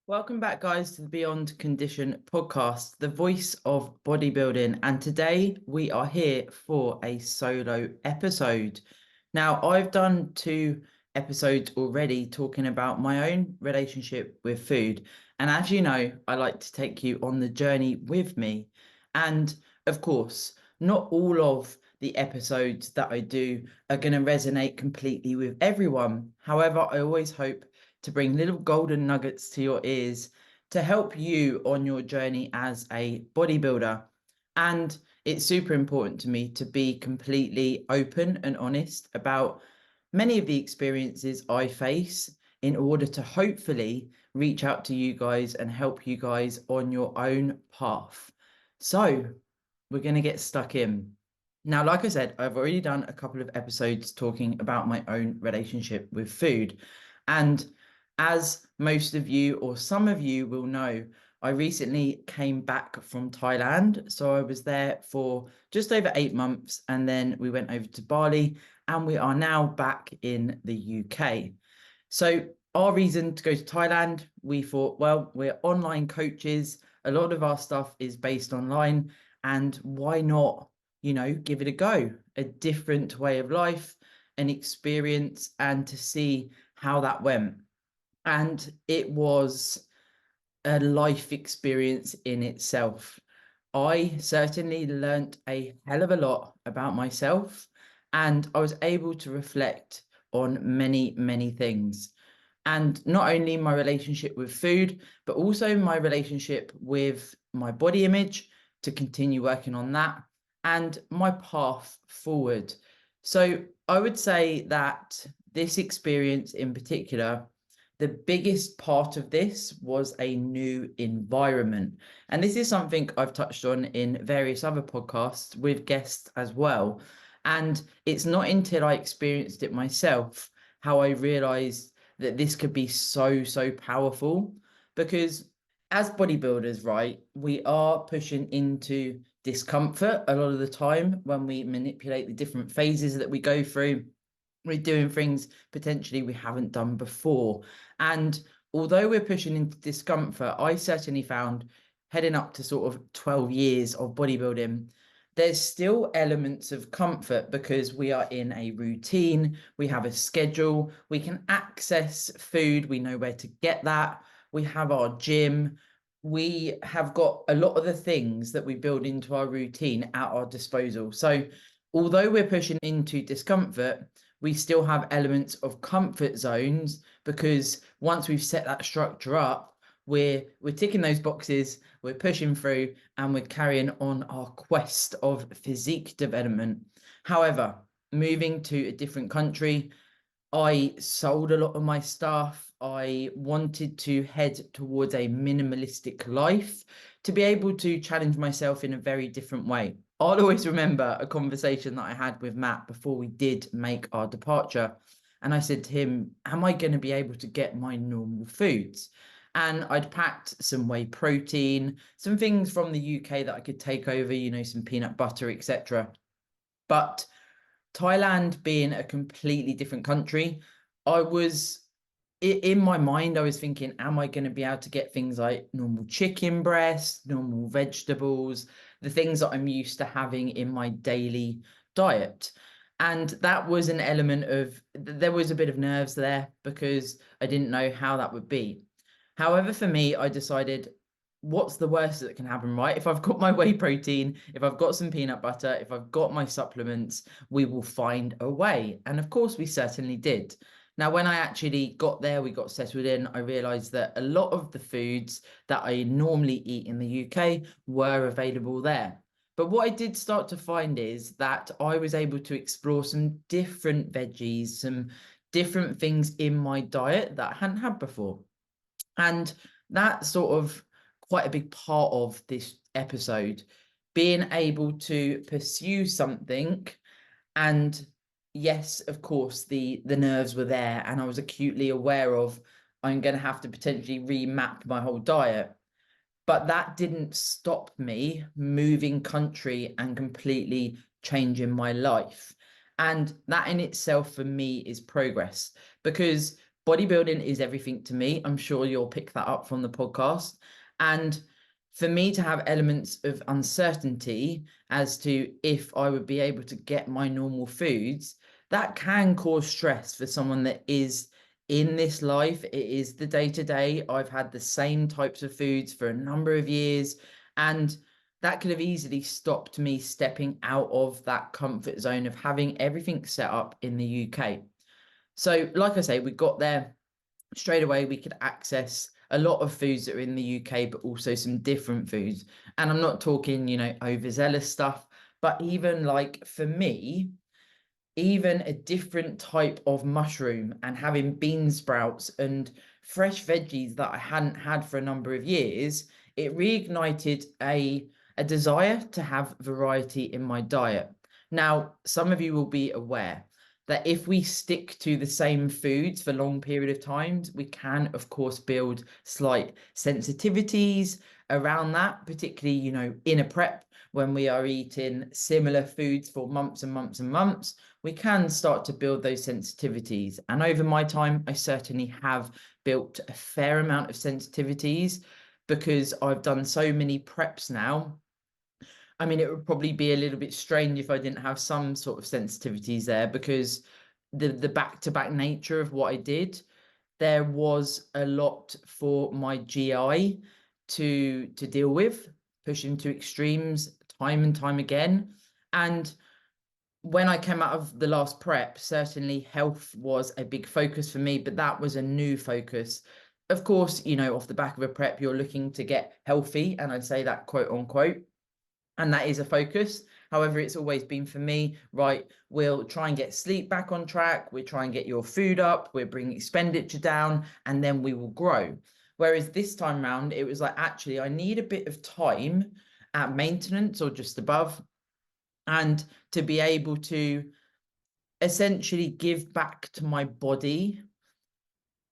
Welcome back, guys, to the Beyond Condition podcast, the voice of bodybuilding. And today we are here for a solo episode. Now, I've done 2 episodes already talking about my own relationship with food. And as you know, I like to take you on the journey with me. And of course, not all of the episodes that I do are going to resonate completely with everyone. However, I always hope to bring little golden nuggets to your ears to help you on your journey as a bodybuilder. And it's super important to me to be completely open and honest about many of the experiences I face in order to hopefully reach out to you guys and help you guys on your own path. So we're going to get stuck in. Now, like I said, I've already done a couple of episodes talking about my own relationship with food. And as most of you or some of you will know, I recently came back from Thailand. So I was there for just over 8 months, and then we went over to Bali, and we are now back in the UK. So our reason to go to Thailand, we thought, well, we're online coaches. A lot of our stuff is based online, and why not, give it a go, a different way of life, an experience, and to see how that went. And it was a life experience in itself. I certainly learnt a hell of a lot about myself, and I was able to reflect on many, many things. And not only my relationship with food, but also my relationship with my body image, to continue working on that, and my path forward. So I would say that this experience in particular, the biggest part of this was a new environment. And this is something I've touched on in various other podcasts with guests as well. And it's not until I experienced it myself how I realized that this could be so, so powerful. Because as bodybuilders, right, we are pushing into discomfort a lot of the time when we manipulate the different phases that we go through. We're doing things potentially we haven't done before. And although we're pushing into discomfort, I certainly found, heading up to sort of 12 years of bodybuilding, there's still elements of comfort because we are in a routine, we have a schedule, we can access food, we know where to get that, we have our gym, we have got a lot of the things that we build into our routine at our disposal. So although we're pushing into discomfort, we still have elements of comfort zones, because once we've set that structure up, we're ticking those boxes, we're pushing through, and we're carrying on our quest of physique development. However, moving to a different country, I sold a lot of my stuff. I wanted to head towards a minimalistic life to be able to challenge myself in a very different way. I'll always remember a conversation that I had with Matt before we did make our departure. And I said to him, am I going to be able to get my normal foods? And I'd packed some whey protein, some things from the UK that I could take over, some peanut butter, etc. But Thailand being a completely different country, I was in my mind, I was thinking, am I going to be able to get things like normal chicken breast, normal vegetables, the things that I'm used to having in my daily diet? And that was an element of, there was a bit of nerves there because I didn't know how that would be. However, for me, I decided, what's the worst that can happen, right? If I've got my whey protein, if I've got some peanut butter, if I've got my supplements, we will find a way. And of course, we certainly did. Now, when I actually got there, we got settled in, I realized that a lot of the foods that I normally eat in the UK were available there. But what I did start to find is that I was able to explore some different veggies, some different things in my diet that I hadn't had before. And that sort of quite a big part of this episode, being able to pursue something. And yes, of course, the nerves were there, and I was acutely aware of, I'm going to have to potentially remap my whole diet. But that didn't stop me moving country and completely changing my life. And that in itself for me is progress, because bodybuilding is everything to me. I'm sure you'll pick that up from the podcast. And for me to have elements of uncertainty as to if I would be able to get my normal foods, that can cause stress for someone that is in this life. It is the day to day. I've had the same types of foods for a number of years, and that could have easily stopped me stepping out of that comfort zone of having everything set up in the UK. So, like I say, we got there straight away. We could access a lot of foods that are in the UK, but also some different foods. And I'm not talking, overzealous stuff, but even like for me, even a different type of mushroom and having bean sprouts and fresh veggies that I hadn't had for a number of years, it reignited a desire to have variety in my diet. Now, some of you will be aware that if we stick to the same foods for long period of times, we can, of course, build slight sensitivities around that, particularly, in a prep when we are eating similar foods for months and months and months, we can start to build those sensitivities. And over my time, I certainly have built a fair amount of sensitivities because I've done so many preps now. I mean, it would probably be a little bit strange if I didn't have some sort of sensitivities there, because the back-to-back nature of what I did, there was a lot for my GI to deal with, pushing to extremes time and time again. And when I came out of the last prep, certainly health was a big focus for me, but that was a new focus. Of course, off the back of a prep, you're looking to get healthy, and I say that quote unquote, and that is a focus. However, it's always been for me, right, we'll try and get sleep back on track, we'll try and get your food up, we'll bring expenditure down, and then we will grow. Whereas this time round, it was like, actually, I need a bit of time at maintenance or just above, and to be able to essentially give back to my body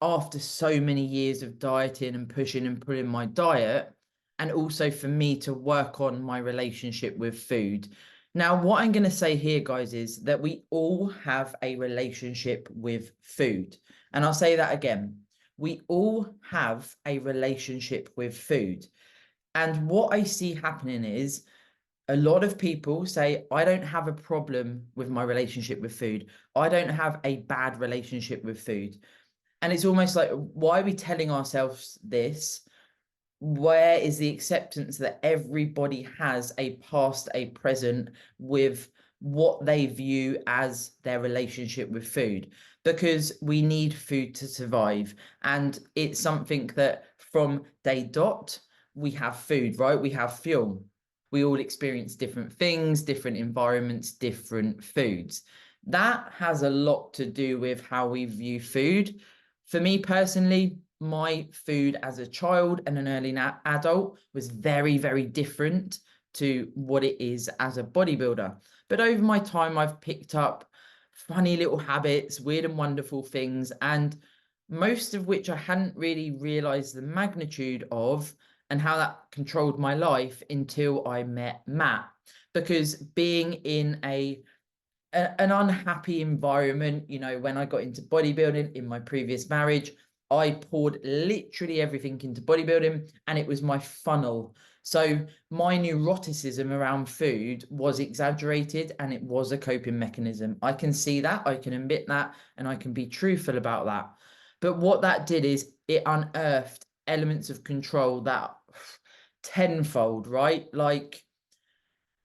after so many years of dieting and pushing and pulling my diet, and also for me to work on my relationship with food. Now, what I'm going to say here, guys, is that we all have a relationship with food. And I'll say that again. We all have a relationship with food. And what I see happening is a lot of people say, I don't have a problem with my relationship with food. I don't have a bad relationship with food. And it's almost like, why are we telling ourselves this? Where is the acceptance that everybody has a past, a present with what they view as their relationship with food? Because we need food to survive. And it's something that from day dot, we have food, right? We have fuel. We all experience different things, different environments, different foods. That has a lot to do with how we view food. For me personally, my food as a child and an early adult was very, very different to what it is as a bodybuilder. But over my time, I've picked up funny little habits, weird and wonderful things, and most of which I hadn't really realized the magnitude of and how that controlled my life until I met Matt. Because being in an unhappy environment, when I got into bodybuilding in my previous marriage, I poured literally everything into bodybuilding, and it was my funnel. So my neuroticism around food was exaggerated, and it was a coping mechanism. I can see that, I can admit that, and I can be truthful about that. But what that did is it unearthed elements of control that tenfold, right? Like,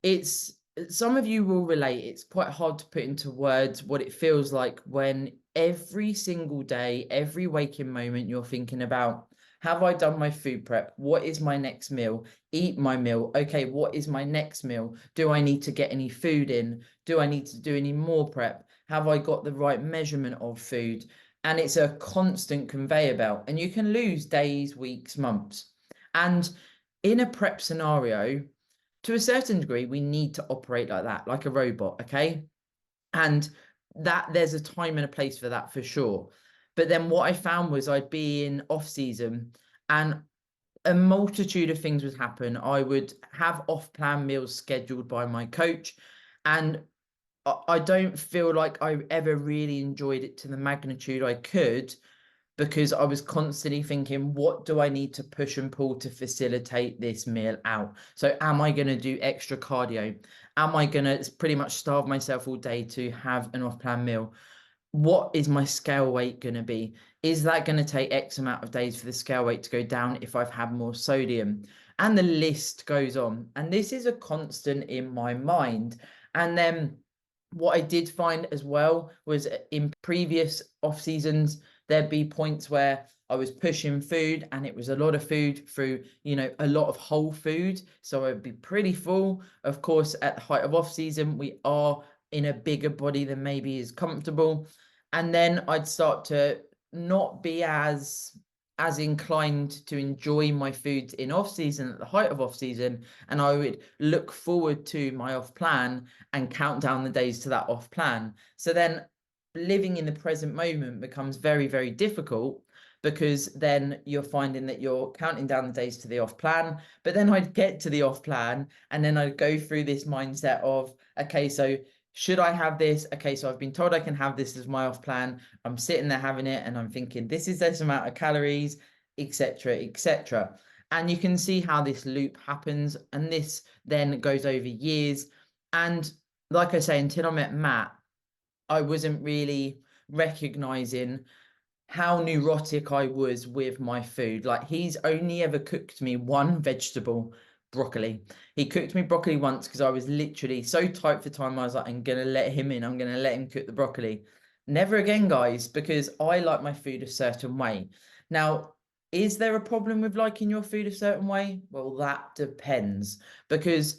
it's, some of you will relate. It's quite hard to put into words what it feels like when every single day, every waking moment, you're thinking about, have I done my food prep? What is my next meal? Eat my meal. Okay, what is my next meal? Do I need to get any food in? Do I need to do any more prep? Have I got the right measurement of food? And it's a constant conveyor belt, and you can lose days, weeks, months. And in a prep scenario, to a certain degree, we need to operate like that, like a robot, okay? And that there's a time and a place for that for sure. But then what I found was I'd be in off season and a multitude of things would happen. I would have off-plan meals scheduled by my coach, and I don't feel like I ever really enjoyed it to the magnitude I could, because I was constantly thinking, what do I need to push and pull to facilitate this meal out? So am I going to do extra cardio? Am I going to pretty much starve myself all day to have an off-plan meal? What is my scale weight going to be? Is that going to take X amount of days for the scale weight to go down if I've had more sodium? And the list goes on. And this is a constant in my mind. And then what I did find as well was in previous off seasons, there'd be points where I was pushing food and it was a lot of food through, a lot of whole food. So I'd be pretty full. Of course, at the height of off season, we are in a bigger body than maybe is comfortable. And then I'd start to not be as inclined to enjoy my foods in off season at the height of off season, and I would look forward to my off plan and count down the days to that off plan. So then living in the present moment becomes very, very difficult, because then you're finding that you're counting down the days to the off plan. But then I'd get to the off plan and then I'd go through this mindset of, okay, so should I have this? Okay, so I've been told I can have this as my off plan. I'm sitting there having it and I'm thinking, this is this amount of calories, etc., etc. And you can see how this loop happens. And this then goes over years. And like I say, until I met Matt, I wasn't really recognizing how neurotic I was with my food. Like, he's only ever cooked me one vegetable, broccoli. He cooked me broccoli once because I was literally so tight for time. I was like, I'm gonna let him in. I'm gonna let him cook the broccoli. Never again, guys, because I like my food a certain way. Now, is there a problem with liking your food a certain way? Well, that depends, because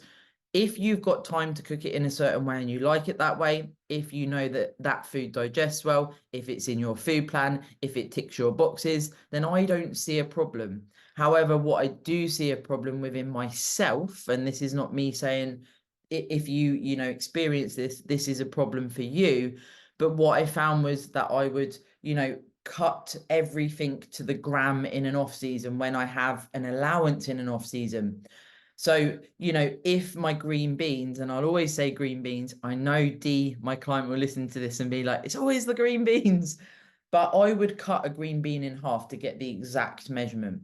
if you've got time to cook it in a certain way and you like it that way, if you know that that food digests well, if it's in your food plan, if it ticks your boxes, then I don't see a problem. However, what I do see a problem within myself, and this is not me saying if you experience this, this is a problem for you. But what I found was that I would, cut everything to the gram in an off season when I have an allowance in an off season. So, if my green beans, and I'll always say green beans, I know D, my client, will listen to this and be like, it's always the green beans. But I would cut a green bean in half to get the exact measurement.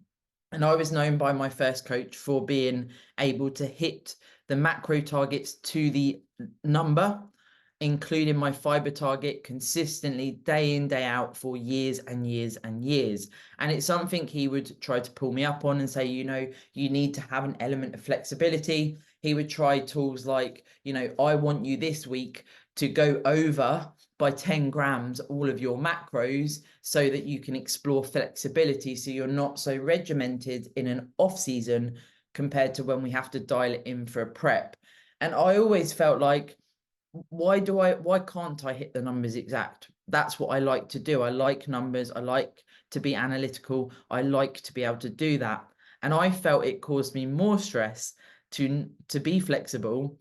And I was known by my first coach for being able to hit the macro targets to the number, including my fiber target, consistently day in, day out for years and years and years. And it's something he would try to pull me up on and say, you need to have an element of flexibility. He would try tools like, I want you this week to go over by 10 grams all of your macros so that you can explore flexibility, so you're not so regimented in an off season compared to when we have to dial it in for a prep. And I always felt like, why can't I hit the numbers exact? That's what I like to do. I like numbers. I like to be analytical. I like to be able to do that. And I felt it caused me more stress to be flexible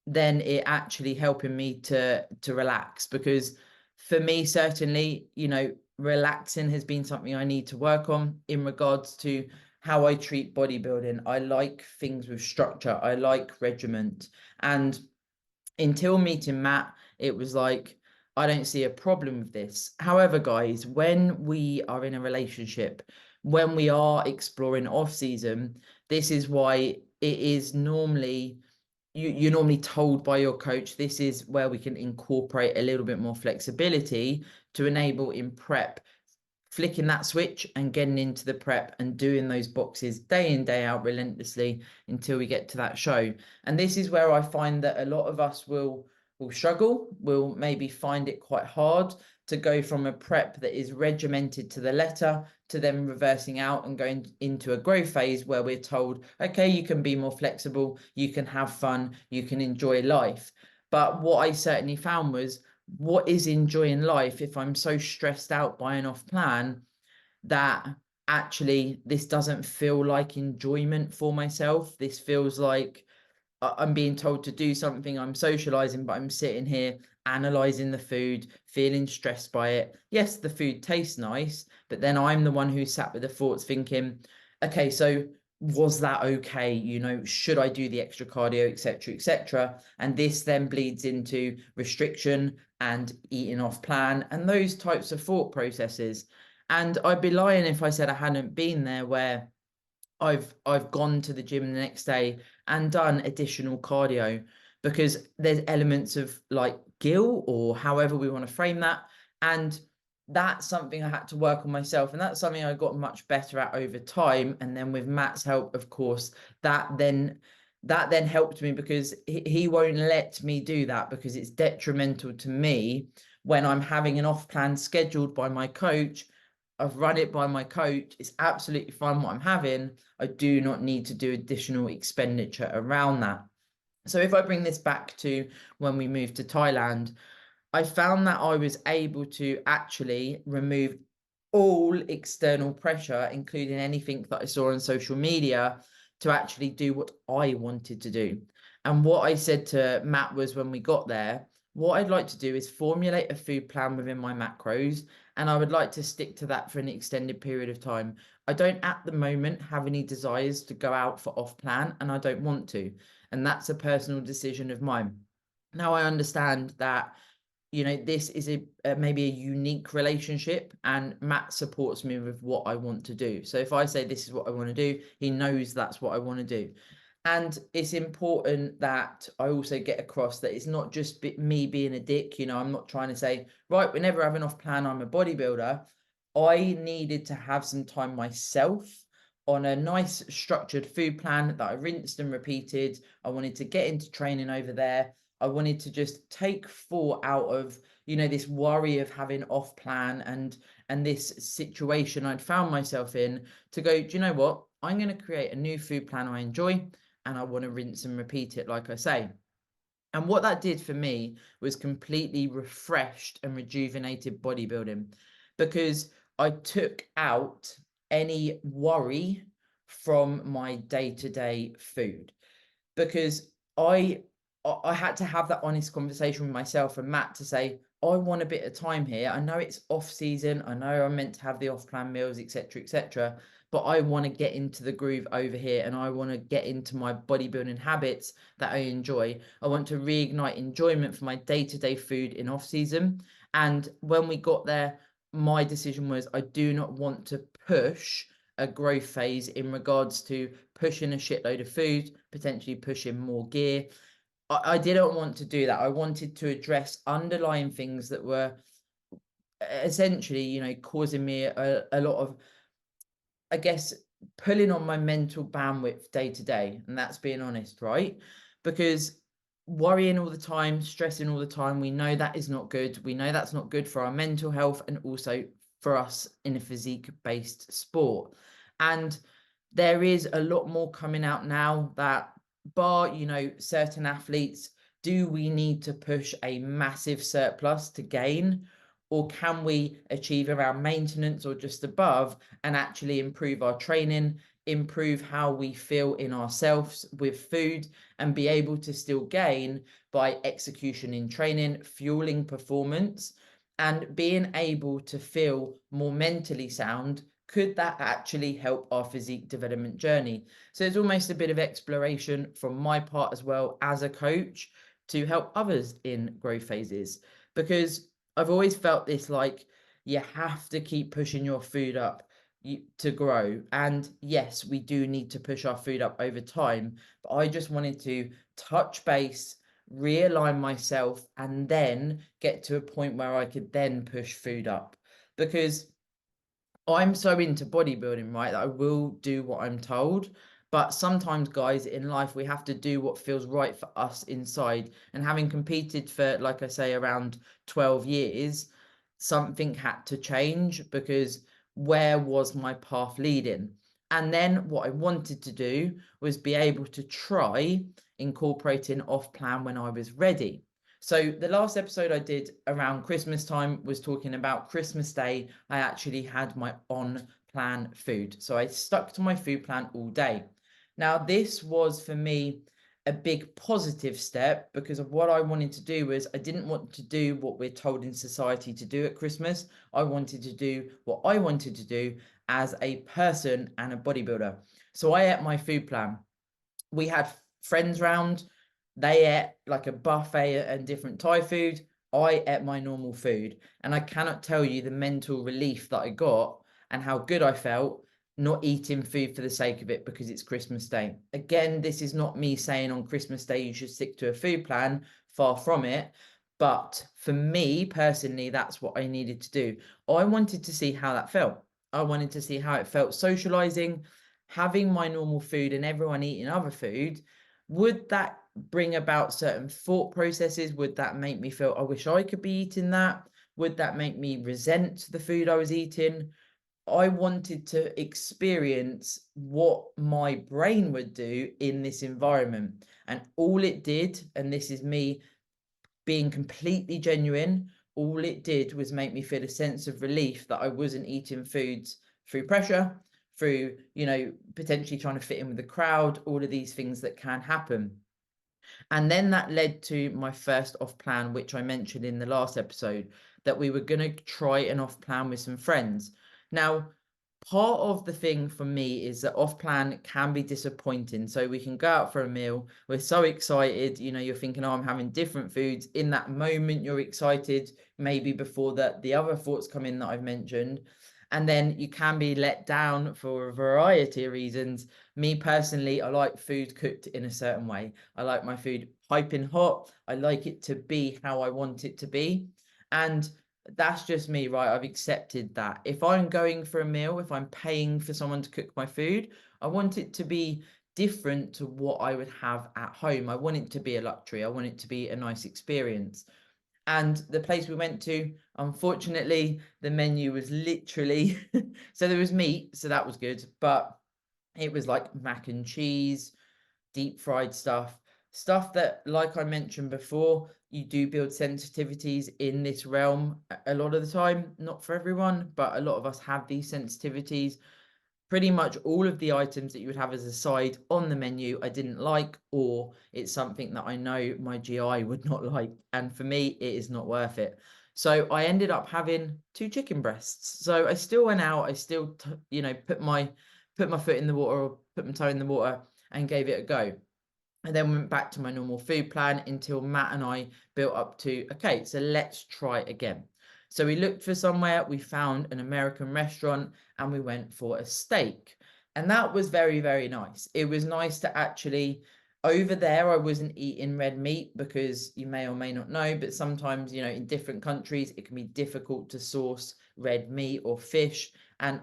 than it actually helping me to relax. Because for me, certainly, relaxing has been something I need to work on in regards to how I treat bodybuilding. I like things with structure. I like regiment. And until meeting Matt, it was like, I don't see a problem with this. However, guys, when we are in a relationship, when we are exploring off season, this is why it is normally, you're normally told by your coach, this is where we can incorporate a little bit more flexibility to enable in prep, flicking that switch and getting into the prep and doing those boxes day in, day out relentlessly until we get to that show. And this is where I find that a lot of us will struggle, will maybe find it quite hard to go from a prep that is regimented to the letter to then reversing out and going into a growth phase where we're told, okay, you can be more flexible, you can have fun, you can enjoy life. But what I certainly found was, what is enjoying life if I'm so stressed out by an off plan that actually this doesn't feel like enjoyment for myself? This feels like I'm being told to do something, I'm socializing, but I'm sitting here analyzing the food, feeling stressed by it. Yes, the food tastes nice, but then I'm the one who sat with the thoughts thinking, okay, so was that okay? Should I do the extra cardio, etc., etc.? And this then bleeds into restriction and eating off plan and those types of thought processes. And I'd be lying if I said I hadn't been there, where I've gone to the gym the next day and done additional cardio, because there's elements of like guilt, or however we want to frame that. And that's something I had to work on myself. And that's something I got much better at over time. And then with Matt's help, of course, that then helped me, because he won't let me do that, because it's detrimental to me when I'm having an off plan scheduled by my coach. I've run it by my coach. It's absolutely fine what I'm having. I do not need to do additional expenditure around that. So if I bring this back to when we moved to Thailand, I found that I was able to actually remove all external pressure, including anything that I saw on social media, to actually do what I wanted to do. And what I said to Matt was, when we got there, what I'd like to do is formulate a food plan within my macros, and I would like to stick to that for an extended period of time. I don't at the moment have any desires to go out for off plan, and I don't want to. And that's a personal decision of mine. Now, I understand that, this is maybe a unique relationship, and Matt supports me with what I want to do. So if I say this is what I want to do, he knows that's what I want to do. And it's important that I also get across that it's not just me being a dick. I'm not trying to say, right, we never have an off plan, I'm a bodybuilder. I needed to have some time myself on a nice structured food plan that I rinsed and repeated. I wanted to get into training over there. I wanted to just take thought out of, this worry of having off plan and this situation I'd found myself in, to go, do you know what? I'm going to create a new food plan I enjoy, and I want to rinse and repeat it, like I say. And what that did for me was completely refreshed and rejuvenated bodybuilding, because I took out any worry from my day-to-day food, because I had to have that honest conversation with myself and Matt to say, I want a bit of time here. I know it's off season. I know I'm meant to have the off plan meals, etc., etc. But I want to get into the groove over here, and I want to get into my bodybuilding habits that I enjoy. I want to reignite enjoyment for my day-to-day food in off season. And when we got there, my decision was, I do not want to push a growth phase in regards to pushing a shitload of food, potentially pushing more gear. I didn't want to do that. I wanted to address underlying things that were essentially, causing me a lot of, I guess, pulling on my mental bandwidth day to day. And that's being honest, right? Because worrying all the time, stressing all the time, we know that is not good. We know that's not good for our mental health, and also for us in a physique-based sport. And there is a lot more coming out now that, bar, certain athletes, do we need to push a massive surplus to gain? Or can we achieve around maintenance or just above, and actually improve our training, improve how we feel in ourselves with food, and be able to still gain by execution in training, fueling performance, and being able to feel more mentally sound? Could that actually help our physique development journey? So it's almost a bit of exploration from my part as well as a coach, to help others in growth phases, because I've always felt this, like, you have to keep pushing your food up to grow. And yes, we do need to push our food up over time, but I just wanted to touch base, realign myself, and then get to a point where I could then push food up. Because I'm so into bodybuilding, right, that I will do what I'm told. But sometimes, guys, in life, we have to do what feels right for us inside. And having competed for, like I say, around 12 years, something had to change, because where was my path leading? And then what I wanted to do was be able to try incorporating off plan when I was ready. So the last episode I did around Christmas time was talking about Christmas Day. I actually had my on plan food. So I stuck to my food plan all day. Now, this was for me a big positive step, because of what I wanted to do was, I didn't want to do what we're told in society to do at Christmas. I wanted to do what I wanted to do as a person and a bodybuilder. So I ate my food plan. We had friends round. They ate like a buffet and different Thai food. I ate my normal food, and I cannot tell you the mental relief that I got and how good I felt not eating food for the sake of it because it's Christmas Day. Again, this is not me saying on Christmas Day you should stick to a food plan, far from it. But for me personally, that's what I needed to do. I wanted to see how that felt. I wanted to see how it felt socializing, having my normal food and everyone eating other food. Would that bring about certain thought processes? Would that make me feel, I wish I could be eating that? Would that make me resent the food I was eating? I wanted to experience what my brain would do in this environment. And all it did, and this is me being completely genuine, all it did was make me feel a sense of relief that I wasn't eating foods through pressure, through, potentially trying to fit in with the crowd, all of these things that can happen. And then that led to my first off plan, which I mentioned in the last episode, that we were going to try an off plan with some friends. Now, part of the thing for me is that off plan can be disappointing. So we can go out for a meal. We're so excited. You're thinking, oh, I'm having different foods. In that moment, you're excited, maybe before that the other thoughts come in that I've mentioned. And then you can be let down for a variety of reasons. Me personally, I like food cooked in a certain way. I like my food piping hot. I like it to be how I want it to be. And that's just me, right? I've accepted that. If I'm going for a meal, if I'm paying for someone to cook my food, I want it to be different to what I would have at home. I want it to be a luxury. I want it to be a nice experience. And the place we went to, unfortunately, the menu was literally so there was meat, so that was good, but it was like mac and cheese, deep fried stuff that, like I mentioned before, you do build sensitivities in this realm a lot of the time. Not for everyone, but a lot of us have these sensitivities. Pretty much all of the items that you would have as a side on the menu I didn't like, or it's something that I know my GI would not like, and for me it is not worth it. So I ended up having 2 chicken breasts. So I still went out, I still put my foot in the water, or put my toe in the water, and gave it a go. And then went back to my normal food plan until Matt and I built up to, okay, so let's try again. So we looked for somewhere, we found an American restaurant, and we went for a steak. And that was very, very nice. It was nice to actually, over there, I wasn't eating red meat because you may or may not know, but sometimes, in different countries, it can be difficult to source red meat or fish. And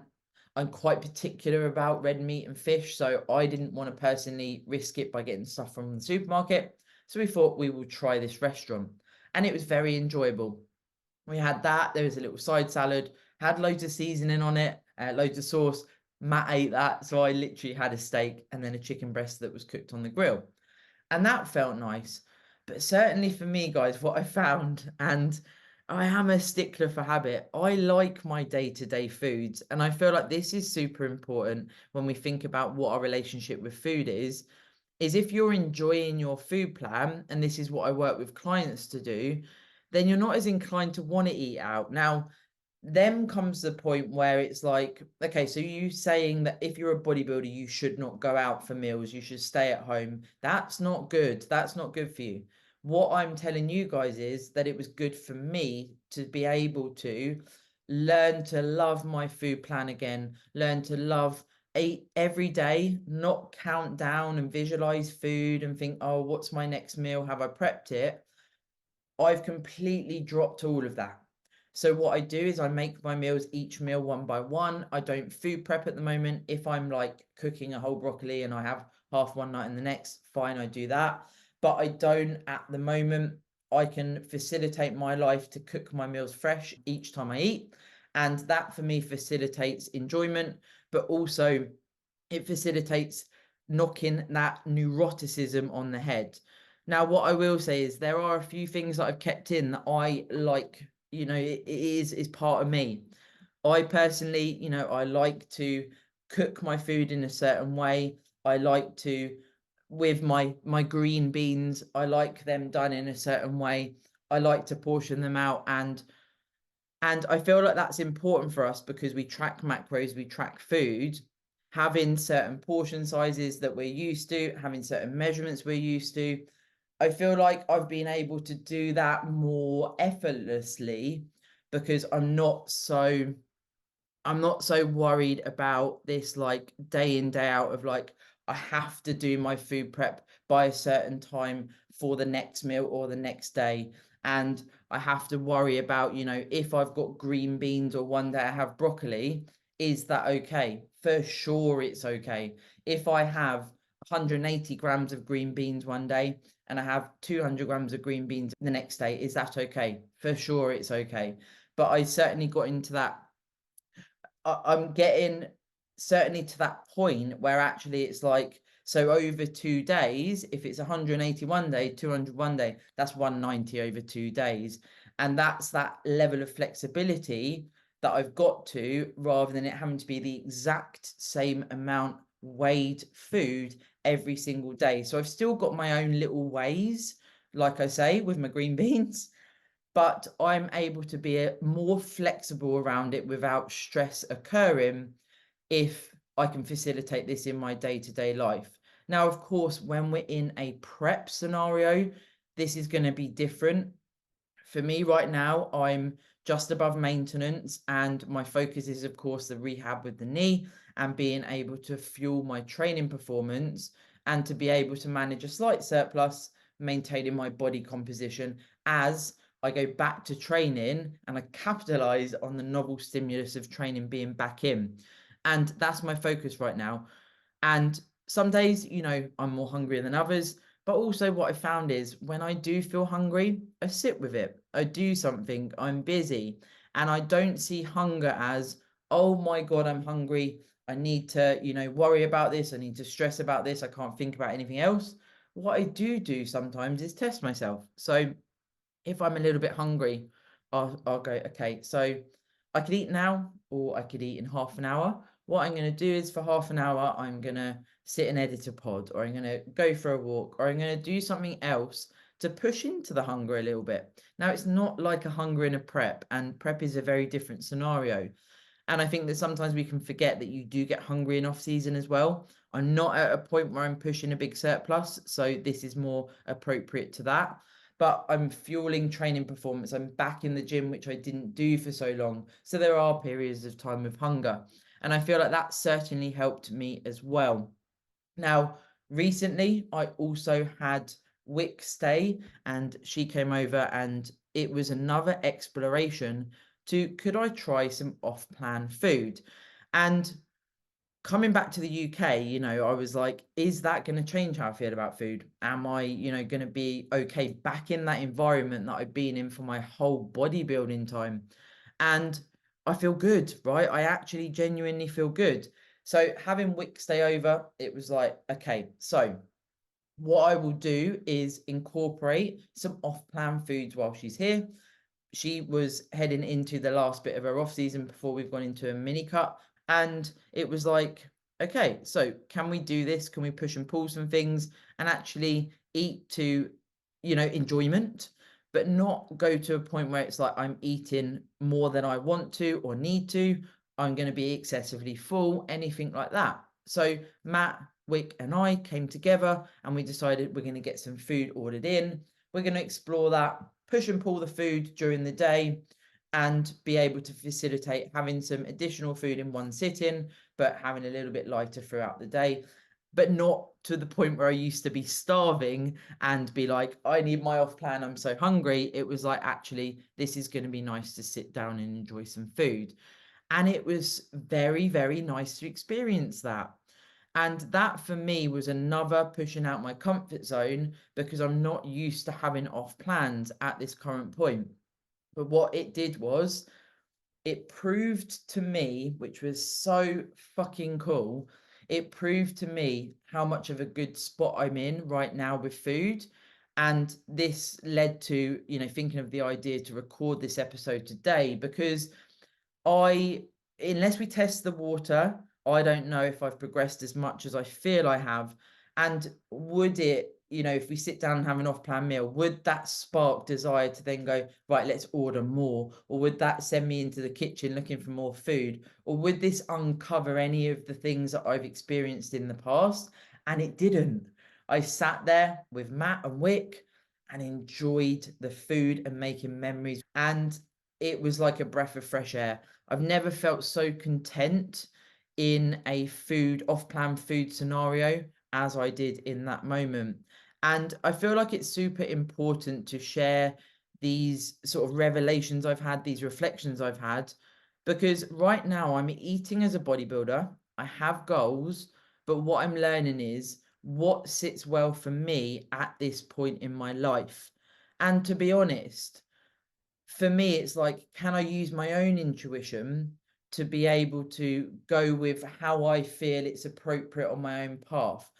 I'm quite particular about red meat and fish, so I didn't want to personally risk it by getting stuff from the supermarket. So we thought we will try this restaurant, and it was very enjoyable. We had that. There was a little side salad, had loads of seasoning on it, loads of sauce. Matt ate that, so I literally had a steak and then a chicken breast that was cooked on the grill, and that felt nice. But certainly for me, guys, what I found, and I am a stickler for habit, I like my day-to-day foods, and I feel like this is super important when we think about what our relationship with food is if you're enjoying your food plan, and this is what I work with clients to do, then you're not as inclined to want to eat out. Now, then comes the point where it's like, okay, so you saying that if you're a bodybuilder, you should not go out for meals, you should stay at home. That's not good. That's not good for you. What I'm telling you guys is that it was good for me to be able to learn to love my food plan again, learn to love eat every day, not count down and visualize food and think, oh, what's my next meal? Have I prepped it? I've completely dropped all of that. So what I do is I make my meals, each meal one by one. I don't food prep at the moment. If I'm like cooking a whole broccoli and I have half one night and the next, fine, I do that. But I don't at the moment. I can facilitate my life to cook my meals fresh each time I eat. And that for me facilitates enjoyment, but also it facilitates knocking that neuroticism on the head. Now, what I will say is there are a few things that I've kept in that I like, it is part of me. I personally, I like to cook my food in a certain way. I like to, with my green beans, I like them done in a certain way. I like to portion them out, and I feel like that's important for us because we track macros, we track food, having certain portion sizes that we're used to, having certain measurements we're used to. I feel like I've been able to do that more effortlessly because I'm not so worried about this like day in, day out of like, I have to do my food prep by a certain time for the next meal or the next day. And I have to worry about, if I've got green beans or one day I have broccoli, is that okay? For sure, it's okay. If I have 180 grams of green beans one day and I have 200 grams of green beans the next day, is that okay? For sure, it's okay. But I certainly got into that. I'm getting certainly to that point where actually it's like, so over 2 days, if it's 181 day, 201 day, that's 190 over 2 days. And that's that level of flexibility that I've got to, rather than it having to be the exact same amount weighed food every single day. So I've still got my own little ways, like I say, with my green beans, but I'm able to be more flexible around it without stress occurring if I can facilitate this in my day-to-day life. Now, of course, when we're in a prep scenario, this is going to be different. For me right now, I'm just above maintenance, and my focus is, of course, the rehab with the knee and being able to fuel my training performance and to be able to manage a slight surplus, maintaining my body composition as I go back to training and I capitalize on the novel stimulus of training being back in. And that's my focus right now. And some days, I'm more hungry than others. But also, what I found is when I do feel hungry, I sit with it. I do something, I'm busy. And I don't see hunger as, oh my God, I'm hungry. I need to, worry about this. I need to stress about this. I can't think about anything else. What I do sometimes is test myself. So if I'm a little bit hungry, I'll go, okay, so I could eat now or I could eat in half an hour. What I'm going to do is for half an hour, I'm going to sit and edit a pod, or I'm going to go for a walk, or I'm going to do something else to push into the hunger a little bit. Now, it's not like a hunger in a prep, and prep is a very different scenario. And I think that sometimes we can forget that you do get hungry in off season as well. I'm not at a point where I'm pushing a big surplus, so this is more appropriate to that. But I'm fueling training performance. I'm back in the gym, which I didn't do for so long. So there are periods of time of hunger. And I feel like that certainly helped me as well. Now, recently, I also had Wick stay, and she came over, and it was another exploration to could I try some off-plan food? And coming back to the UK, I was like, is that going to change how I feel about food? Am I, going to be okay back in that environment that I've been in for my whole bodybuilding time? And I feel good, right? I actually genuinely feel good. So having Wick stay over, it was like, okay, so what I will do is incorporate some off-plan foods while she's here. She was heading into the last bit of her off season before we've gone into a mini cut. And it was like, okay, so can we do this? Can we push and pull some things and actually eat to, enjoyment, but not go to a point where it's like I'm eating more than I want to or need to. I'm going to be excessively full, anything like that. So Matt, Wick, and I came together and we decided we're going to get some food ordered in. We're going to explore that, push and pull the food during the day, and be able to facilitate having some additional food in one sitting, but having a little bit lighter throughout the day, but not to the point where I used to be starving and be like, I need my off plan, I'm so hungry. It was like, actually, this is going to be nice to sit down and enjoy some food. And it was very, very nice to experience that. And that for me was another pushing out my comfort zone because I'm not used to having off plans at this current point. But what it did was it proved to me, which was so fucking cool, it proved to me how much of a good spot I'm in right now with food. And this led to, thinking of the idea to record this episode today because unless we test the water, I don't know if I've progressed as much as I feel I have. And would it, if we sit down and have an off-plan meal, would that spark desire to then go, right, let's order more? Or would that send me into the kitchen looking for more food? Or would this uncover any of the things that I've experienced in the past? And it didn't. I sat there with Matt and Wick. and enjoyed the food and making memories. And it was like a breath of fresh air. I've never felt so content in a off-plan food scenario as I did in that moment. And I feel like it's super important to share these sort of revelations I've had, these reflections I've had, because right now I'm eating as a bodybuilder. I have goals, but what I'm learning is what sits well for me at this point in my life. And to be honest, for me, it's like, can I use my own intuition to be able to go with how I feel it's appropriate on my own path?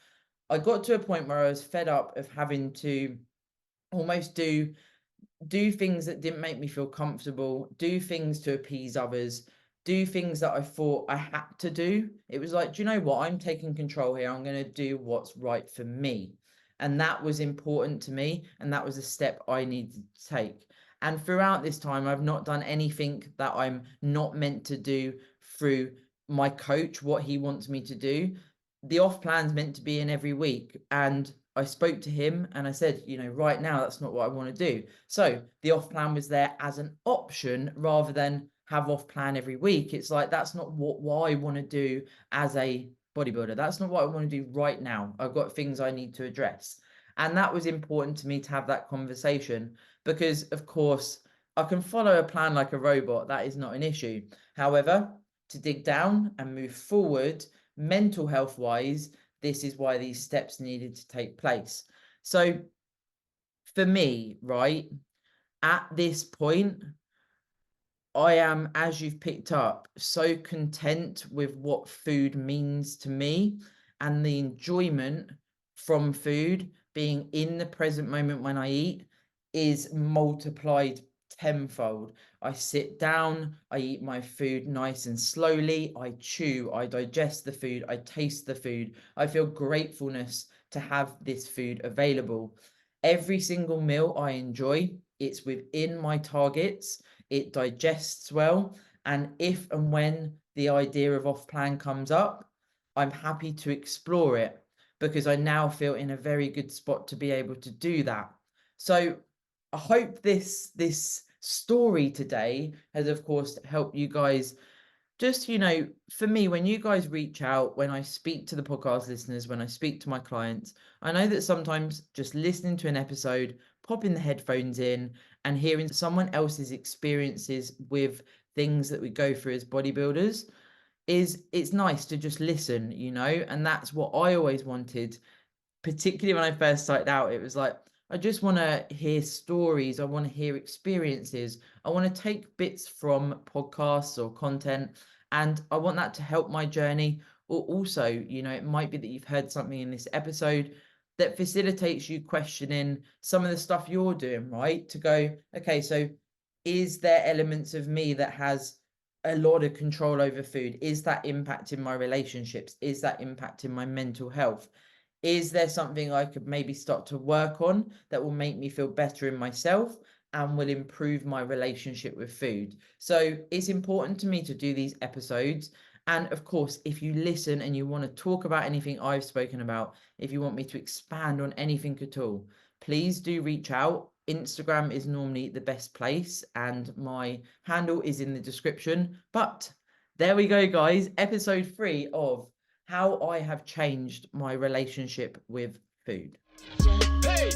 I got to a point where I was fed up of having to almost do things that didn't make me feel comfortable, do things to appease others, do things that I thought I had to do. It was like, do you know what? I'm taking control here. I'm going to do what's right for me. And that was important to me. And that was a step I needed to take. And throughout this time, I've not done anything that I'm not meant to do through my coach, what he wants me to do. The off plan's meant to be in every week. And I spoke to him and I said, right now, that's not what I want to do. So the off plan was there as an option rather than have off plan every week. It's like, that's not what I want to do as a bodybuilder. That's not what I want to do right now. I've got things I need to address. And that was important to me to have that conversation because, of course, I can follow a plan like a robot. That is not an issue. However, to dig down and move forward, mental health wise, this is why these steps needed to take place. So for me, right, at this point, I am, as you've picked up, so content with what food means to me and the enjoyment from food being in the present moment when I eat is multiplied tenfold. I sit down, I eat my food nice and slowly, I chew, I digest the food, I taste the food, I feel gratefulness to have this food available. Every single meal I enjoy, it's within my targets, it digests well, and if and when the idea of off plan comes up, I'm happy to explore it because I now feel in a very good spot to be able to do that. So I hope this story today has, of course, helped you guys. Just, for me, when you guys reach out, when I speak to the podcast listeners, when I speak to my clients, I know that sometimes just listening to an episode, popping the headphones in and hearing someone else's experiences with things that we go through as bodybuilders it's nice to just listen, and that's what I always wanted. Particularly when I first started out, it was like, I just want to hear stories. I want to hear experiences. I want to take bits from podcasts or content, and I want that to help my journey. Or also, it might be that you've heard something in this episode that facilitates you questioning some of the stuff you're doing, right? To go, okay, so is there elements of me that has a lot of control over food? Is that impacting my relationships? Is that impacting my mental health? Is there something I could maybe start to work on that will make me feel better in myself and will improve my relationship with food? So it's important to me to do these episodes. And of course, if you listen and you want to talk about anything I've spoken about, if you want me to expand on anything at all, please do reach out. Instagram is normally the best place and my handle is in the description. But there we go, guys. Episode 3 of how I have changed my relationship with food. Hey!